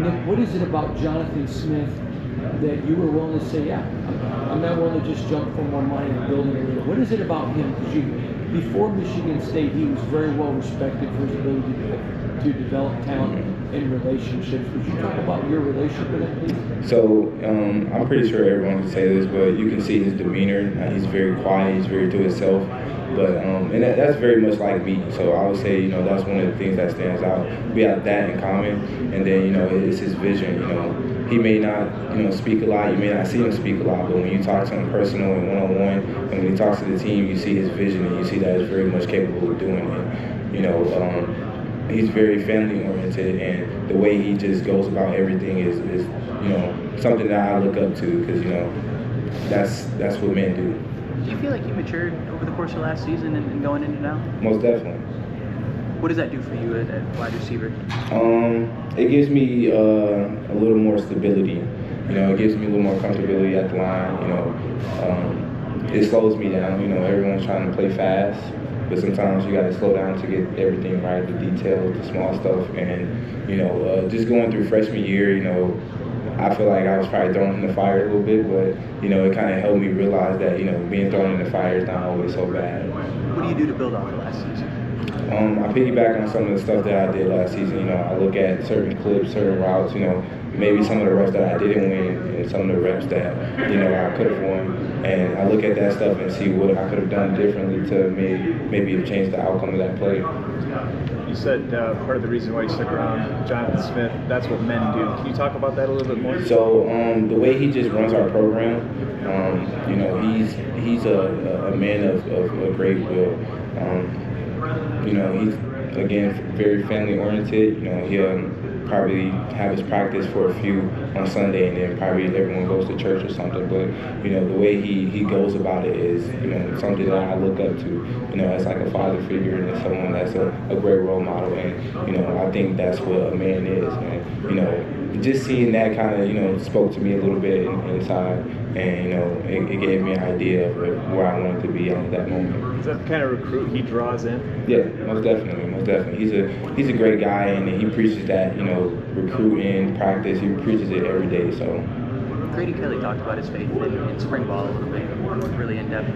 Nick, what is it about Jonathan Smith that you were willing to say, yeah, I'm not willing to just jump from one line and build it a little? What is it about him? Because before Michigan State, he was very well respected for his ability to develop talent and relationships. Would you talk about your relationship with him, please? So I'm pretty sure everyone can say this, but you can see his demeanor. He's very quiet. He's very to himself. But and that's very much like me. So I would say, that's one of the things that stands out. We have that in common, and then it's his vision. He may not speak a lot. You may not see him speak a lot, but when you talk to him personal and one-on-one, and when he talks to the team, you see his vision, and you see that he's very much capable of doing it. He's very family oriented, and the way he just goes about everything is something that I look up to, because that's what men do. Do you feel like you matured over the course of last season and going into now? Most definitely. What does that do for you at wide receiver? It gives me a little more stability. It gives me a little more comfortability at the line. It slows me down. Everyone's trying to play fast, but sometimes you got to slow down to get everything right, the details, the small stuff. And just going through freshman year, I feel like I was probably thrown in the fire a little bit, but it kind of helped me realize that being thrown in the fire is not always so bad. What do you do to build off of last season? I piggyback on some of the stuff that I did last season. I look at certain clips, certain routes. Maybe some of the reps that I didn't win, and some of the reps that I could have won. And I look at that stuff and see what I could have done differently to maybe have changed the outcome of that play. You said part of the reason why you stuck around Jonathan Smith, that's what men do. Can you talk about that a little bit more? So the way he just runs our program, he's a man of great will. He's, again, very family oriented. He'll probably have his practice for a few on Sunday, and then probably everyone goes to church or something. But the way he goes about it is something that I look up to. As like a father figure and someone that's a great role model. And I think that's what a man is. And just seeing that kind of spoke to me a little bit inside, and it gave me an idea of where I wanted to be at that moment. Is that the kind of recruit he draws in? Yeah, most definitely. He's a great guy, and he preaches that recruiting, practice. He preaches it every day. So. Grady Kelly talked about his faith in spring ball a little bit, really in depth.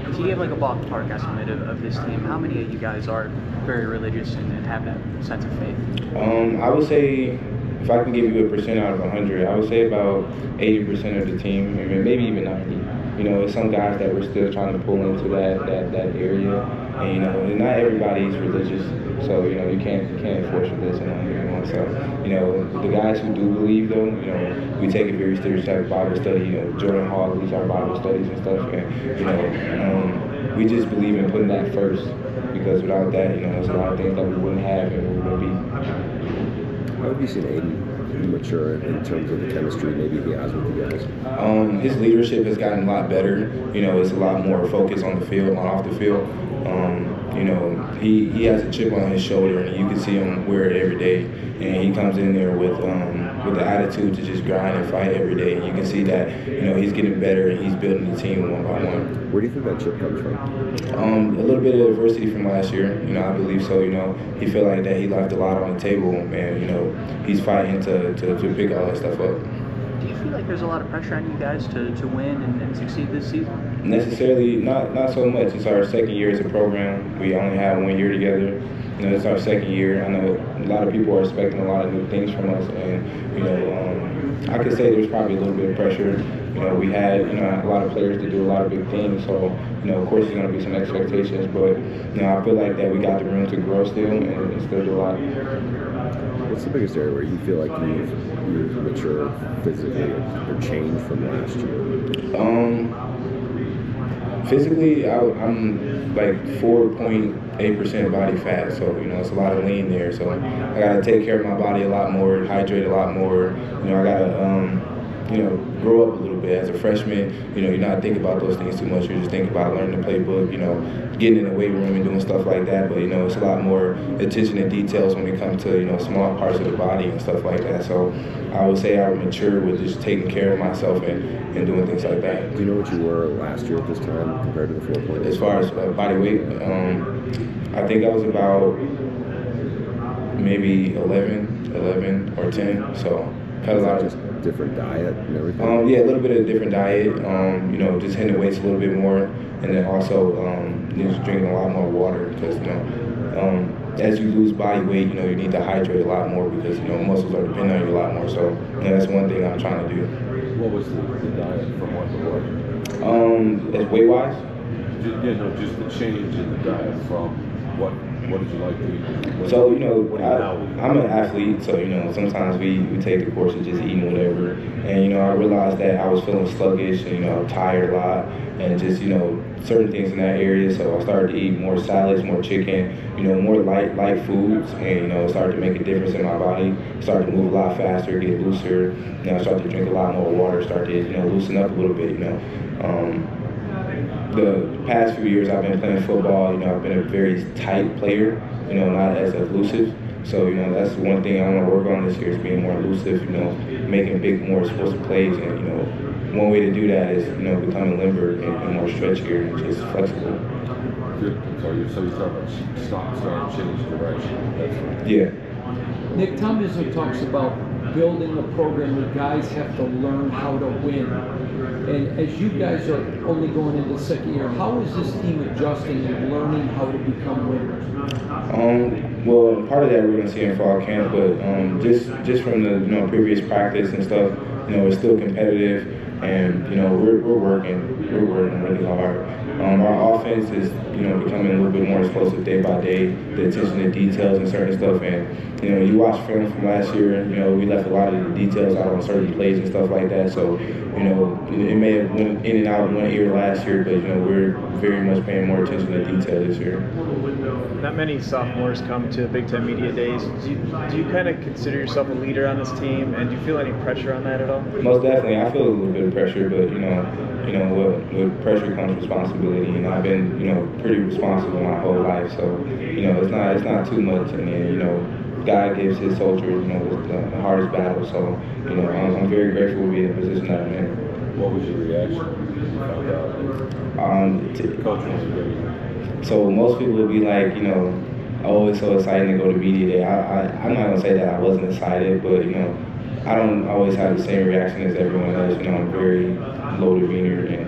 If you gave like a ballpark estimate of this team, how many of you guys are very religious and have that sense of faith? I would say, if I can give you a percent out of 100, I would say about 80% of the team, maybe even 90. It's some guys that we're still trying to pull into that area, and not everybody's religious, so you can't force religion on everyone. So the guys who do believe, though, we take it very seriously. Like Bible study, Jordan Hall leads our Bible studies and stuff, and we just believe in putting that first, because without that, there's a lot of things that we wouldn't have and we wouldn't be. How have you seen Aiden mature in terms of the chemistry maybe he has with you guys? His leadership has gotten a lot better. It's a lot more focus on the field, on off the field. He has a chip on his shoulder, and you can see him wear it every day. And he comes in there with the attitude to just grind and fight every day. And you can see that he's getting better, and he's building the team one by one. Where do you think that chip comes from? A little bit of adversity from last year. I believe so. He felt like that he left a lot on the table, and he's fighting to pick all that stuff up. Do you feel like there's a lot of pressure on you guys to win and succeed this season? Necessarily, not so much. It's our second year as a program. We only have 1 year together. It's our second year. I know a lot of people are expecting a lot of new things from us, and I could say there's probably a little bit of pressure. We had a lot of players to do a lot of big things, so of course there's going to be some expectations, but I feel like that we got the room to grow still and still do a lot. What's the biggest area where you feel like you've matured physically or changed from last year? Physically, I'm like 4.8% body fat, so it's a lot of lean there. So I gotta take care of my body a lot more, hydrate a lot more. I gotta grow up a little bit. As a freshman, you're not thinking about those things too much. You're just thinking about learning the playbook, getting in the weight room and doing stuff like that. But it's a lot more attention to details when it comes to small parts of the body and stuff like that. So I would say I matured with just taking care of myself and doing things like that. Do you know what you were last year at this time compared to the 4.8? As far as body weight, I think I was about maybe 11 or 10. So cut a lot of. Just different diet and everything? Yeah, a little bit of a different diet. Just hitting the weights a little bit more, and then also just drinking a lot more water because as you lose body weight, you need to hydrate a lot more because muscles are depending on you a lot more. So that's one thing I'm trying to do. What was the diet from what to what? As weight wise. Just the change in the diet from what did you like to eat? So, I'm I'm an athlete, so, sometimes we take the course of just eating whatever. And, I realized that I was feeling sluggish and, tired a lot and just, certain things in that area. So I started to eat more salads, more chicken, more light foods and, started to make a difference in my body. Started to move a lot faster, get looser. I started to drink a lot more water, started to, loosen up a little bit, The past few years I've been playing football, I've been a very tight player, not as elusive. So, that's one thing I want to work on this year is being more elusive, making more explosive plays. And, one way to do that is, becoming limber and more stretchier and just flexible. Good. So you talk about start change direction. That's right. Yeah. Nick, Tom Izzo talks about building a program where guys have to learn how to win. And as you guys are only going into the second year, how is this team adjusting and learning how to become winners? Well, part of that we're going to see in fall camp, but just from the previous practice and stuff, it's still competitive, and we're working really hard. Our offense is becoming a little bit more explosive day by day. The attention to details and certain stuff, and you watch film from last year. We left a lot of the details out on certain plays and stuff like that. So it may have went in and out one ear last year, but we're very much paying more attention to detail this year. Not many sophomores come to Big Ten Media Days. Do you kind of consider yourself a leader on this team, and do you feel any pressure on that at all? Most definitely, I feel a little bit of pressure, but with pressure comes responsibility, and I've been pretty responsible my whole life, so it's not too much, and then God gives His soldiers the hardest battle, so I'm very grateful to be in the position that I'm in. What was your reaction when you found out? Coach was great. So most people would be like, oh, it's so exciting to go to media day. I'm not gonna say that I wasn't excited, but I don't always have the same reaction as everyone else. I'm very low demeanor and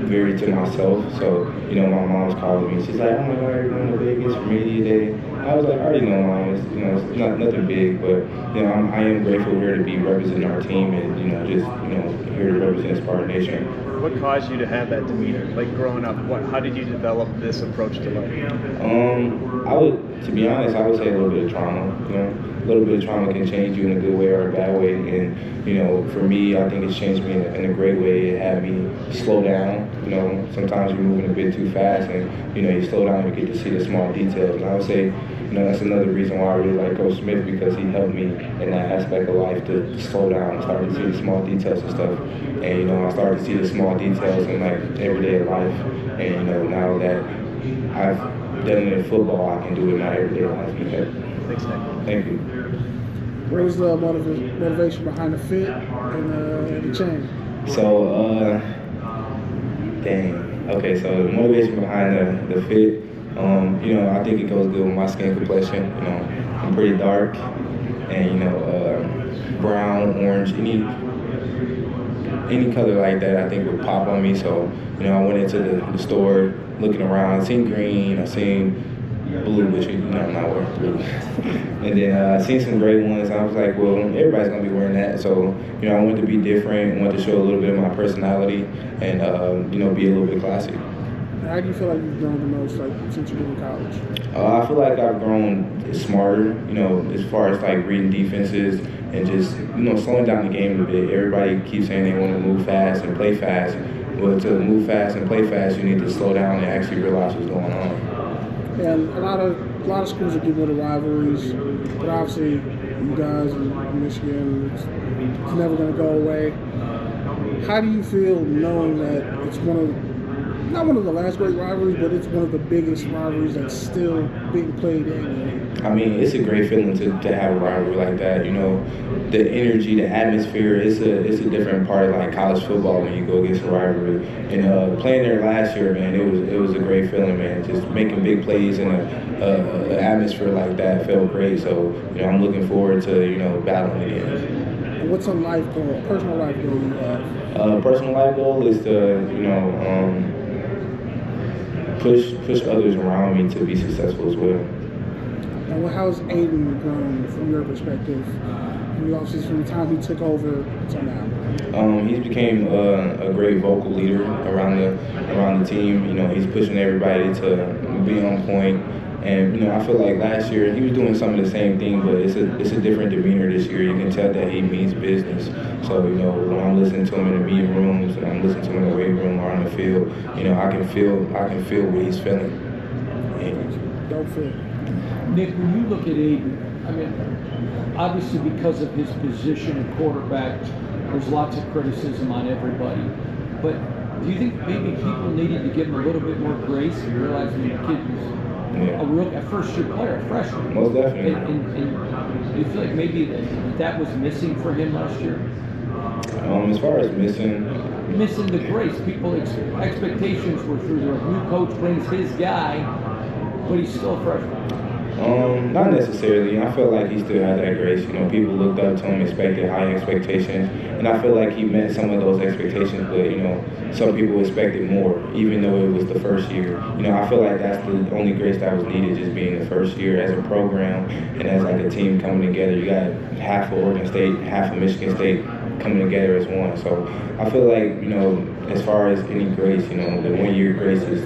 very to myself. So my mom's calling me. She's like, oh my God, you're going to Vegas for media day. I was like, I already know, Mom. It's not nothing big, but I am grateful here to be representing our team and just here to represent this part of the nation. What caused you to have that demeanor? Like growing up, how did you develop this approach to life? To be honest, I would say a little bit of trauma. A little bit of trauma can change you in a good way or a bad way. And for me, I think it's changed me in a great way. It had me slow down. Sometimes you're moving a bit too fast, and you slow down and you get to see the small details. And I would say, that's another reason why I really like Coach Smith, because he helped me in that aspect of life to slow down and start to see the small details and stuff. And I started to see the small details in like everyday life. And now that I've done it in football, I can do it in my everyday life. Thanks, Nick. Thank you. What was the motivation behind the fit and the change? So, okay, so the motivation behind the fit, I think it goes good with my skin complexion. I'm pretty dark, and brown, orange, any color like that I think would pop on me. So, I went into the store looking around. I seen green, I seen blue, which I'm not wearing blue. And then I seen some gray ones. And I was like, well, everybody's gonna be wearing that. So, I wanted to be different, wanted to show a little bit of my personality, and be a little bit classy. How do you feel like you've grown the most, since you've been in college? I feel like I've grown smarter, as far as like reading defenses and just, slowing down the game a bit. Everybody keeps saying they want to move fast and play fast. Well, to move fast and play fast, you need to slow down and actually realize what's going on. And a lot of schools are getting rid of rivalries, but obviously you guys in Michigan, it's never going to go away. How do you feel knowing that it's not one of the last great rivalries, but it's one of the biggest rivalries that's still being played annually? I mean, it's a great feeling to have a rivalry like that. You know, the energy, the atmosphere, it's a different part of like college football when you go against a rivalry. And playing there last year, man, it was a great feeling, man. Just making big plays in an atmosphere like that felt great. So, you know, I'm looking forward to, you know, battling again. What's a life goal, personal life goal you have? Personal life goal is to, you know, push others around me to be successful as well. And how's Aiden grown from your perspective? Obviously, from the time he took over to now. He's became a great vocal leader around the team. You know, he's pushing everybody to be on point. And you know, I feel like last year he was doing some of the same thing, but it's a different demeanor this year. You can tell that he means business. So you know, when I'm listening to him in the meeting rooms and I'm listening to him in the weight room or on the field, you know, I can feel what he's feeling. Don't feel. Nick, when you look at Aiden, I mean, obviously because of his position at quarterback, there's lots of criticism on everybody. But do you think maybe people needed to give him a little bit more grace and realizing the kid was a first-year player, a freshman? Most definitely. And do you feel like maybe that was missing for him last year? As far as missing the grace, expectations were through the new coach brings his guy, but he's still a freshman. Not necessarily. I feel like he still had that grace. You know, people looked up to him, expected high expectations, and I feel like he met some of those expectations. But you know, some people expected more, even though it was the first year. You know, I feel like that's the only grace that was needed, just being the first year as a program and as like a team coming together. You got half of Oregon State, half of Michigan State coming together as one. So I feel like, you know, as far as any grace, you know, the 1 year grace is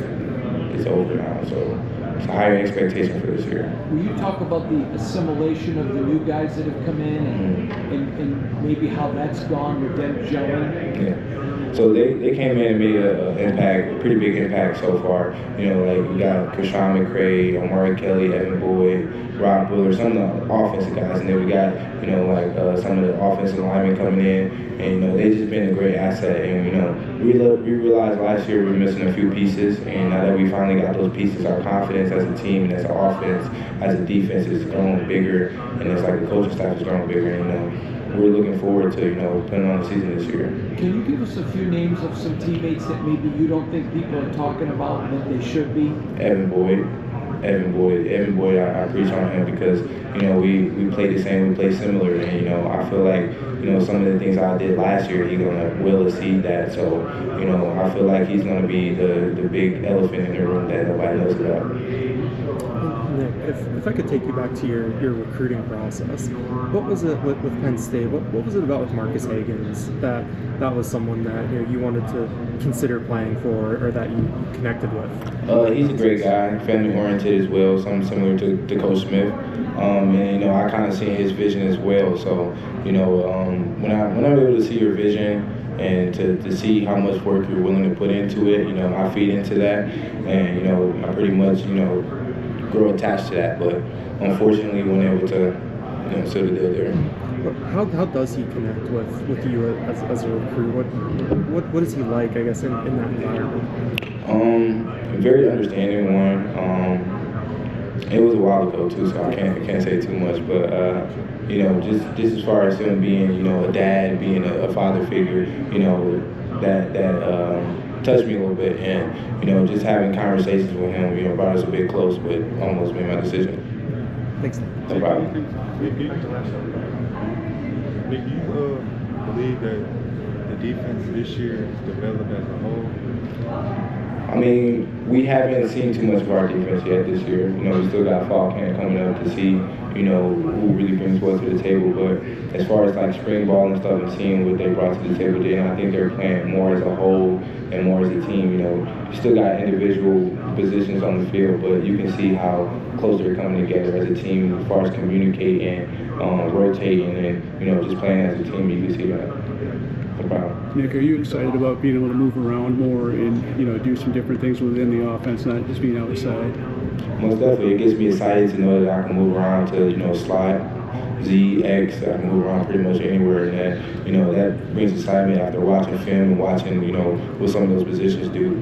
over now. So it's a higher expectation for this year. Will you talk about the assimilation of the new guys that have come in and maybe how that's gone with them gelling? Yeah. So they came in and made an impact, a pretty big impact so far. You know, like we got Krishawn McCray, Omari Kelly, Evan Boyd, Rob Buller, some of the offensive guys, and then we got, you know, like some of the offensive linemen coming in, and you know, they just been a great asset. And you know, we realized last year we were missing a few pieces, and now that we finally got those pieces, our confidence as a team and as an offense, as a defense is growing bigger, and it's like the coaching staff is growing bigger. And, you know, we're looking forward to, you know, putting on the season this year. Can you give us a few names of some teammates that maybe you don't think people are talking about that they should be? Evan Boyd, I preach on him because, you know, we play the same, we play similar, and, you know, I feel like, you know, some of the things I did last year, he's going to will exceed that. So, you know, I feel like he's going to be the big elephant in the room that nobody knows about. Nick, if I could take you back to your recruiting process, what was it with Penn State? What was it about with Marcus Hagans that was someone that, you know, you wanted to consider playing for or that you connected with? He's a great guy, family oriented as well, something similar to Coach Smith. And you know, I kind of seen his vision as well. So, you know, when I'm able to see your vision and to see how much work you're willing to put into it, you know, I feed into that, and you know, I pretty much, you know, grow attached to that. But unfortunately, we weren't able to, you know, seal the deal there. How does he connect with you as a recruit? What is he like, I guess, in that environment? Very understanding one. It was a while ago too, so I can't say too much. But you know, just as far as him being, you know, a dad, being a father figure, you know, that touched me a little bit, and you know, just having conversations with him, you know, brought us a bit close, but almost made my decision. Thanks. No problem. Nick, do you believe that the defense this year is developed as a whole? I mean, we haven't seen too much of our defense yet this year. You know, we still got fall camp coming up to see, you know, who really brings what to the table. But as far as like spring ball and stuff and seeing what they brought to the table, then I think they're playing more as a whole and more as a team. You know, you still got individual positions on the field, but you can see how close they're coming together as a team as far as communicating, rotating, and, you know, just playing as a team. You can see that. No problem. Nick, are you excited about being able to move around more and, you know, do some different things within the offense, not just being outside? Most definitely. It gets me excited to know that I can move around to, you know, slot, Z, X. I can move around pretty much anywhere, and that, you know, that brings excitement after watching film and watching, you know, what some of those positions do.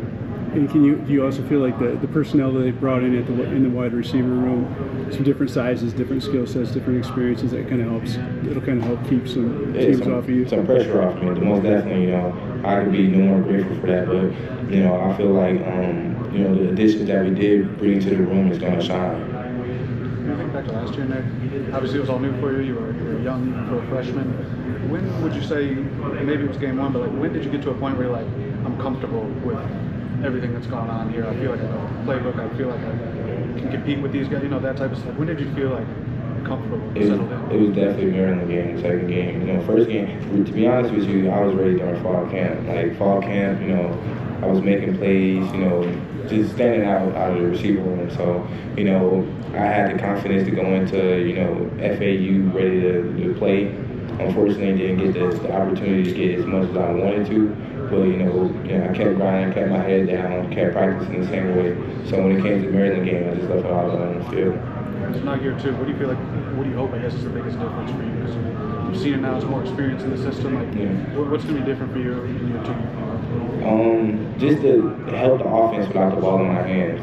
And do you also feel like the personnel that they brought in in the wide receiver room, some different sizes, different skill sets, different experiences, it'll kind of help keep some teams off of you? Some pressure off me. Most definitely, I could be no more grateful for that. But, I feel like, the additions that we did bring to the room is going to shine. When you think back to last year, Nick, obviously it was all new for you. You were young for a freshman. When would you say, maybe it was game one, but when did you get to a point where you're like, I'm comfortable with everything that's going on here? I feel like I know the playbook. I feel like I can compete with these guys. That type of stuff. When did you feel like comfortable, settled in? It was definitely during the game, second game. First game, to be honest with you, I was ready during fall camp. Fall camp, I was making plays, just standing out of the receiver room. So, I had the confidence to go into, FAU ready to play. Unfortunately, didn't get the opportunity to get as much as I wanted to. But, I kept grinding, kept my head down, kept practicing the same way. So when it came to the Maryland game, I just left it all on the field. It's not year two. What do you feel like, what do you hope, I guess, is the biggest difference for you? Because you've seen it now, it's more experience in the system. What's going to be different for you in year two? Just to help the offense without the ball in my hands.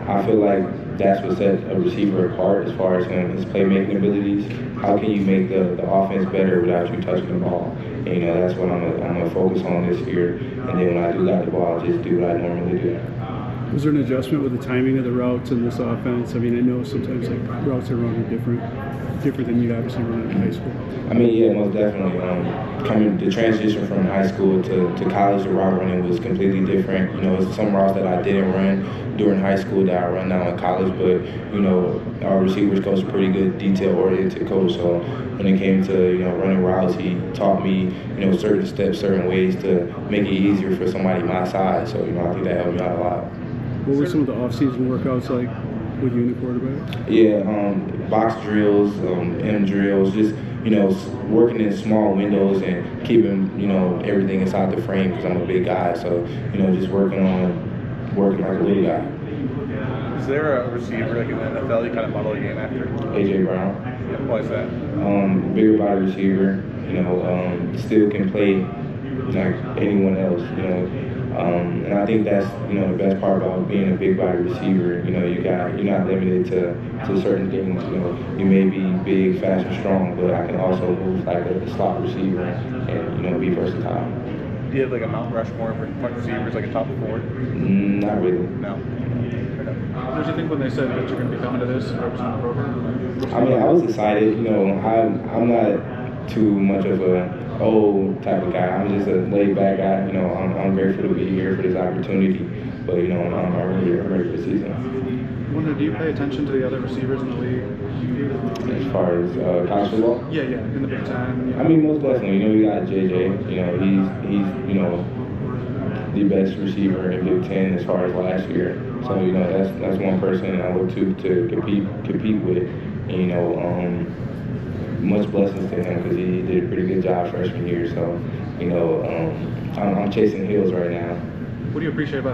I feel like that's what sets a receiver apart as far as his playmaking abilities. How can you make the offense better without you touching the ball? And, that's what I'm gonna focus on this year. And then when I do got the ball, I'll just do what I normally do. Was there an adjustment with the timing of the routes in this offense? I mean, I know sometimes routes are run different than you obviously run in high school. Yeah, most definitely. The transition from high school to college, the route running was completely different. It's some routes that I didn't run during high school that I run now in college, but, our receivers coach is a pretty good detail-oriented coach. So when it came to, running routes, he taught me, certain steps, certain ways to make it easier for somebody my size. So, I think that helped me out a lot. What were some of the off-season workouts like with you and the quarterback? Yeah, box drills, M drills, just, working in small windows and keeping, everything inside the frame because I'm a big guy. So, just working like a little guy. Is there a receiver like in the NFL you kind of model your game after? A.J. Brown. Yeah, why is that? Bigger body receiver, still can play like anyone else, and I think that's, the best part about being a big body receiver. You're not limited to certain things. You may be big, fast, and strong, but I can also move like a slot receiver and, be versatile. Do you have like a Mount Rushmore for front receivers, like a top four? Not really. No. What did you think when they said that you're going to be coming to this and representing the program? I was excited. I'm not too much of a old type of guy. I'm just a laid back guy. I'm grateful to be here for this opportunity. But I'm really ready for the season. I wonder, do you pay attention to the other receivers in the league? As far as college football? Yeah, in the Big Ten. Most definitely. We got JJ. He's the best receiver in Big Ten as far as last year. So that's one person I look to compete with. Much blessings to him because he did a pretty good job freshman year. So I'm chasing hills right now. What do you appreciate about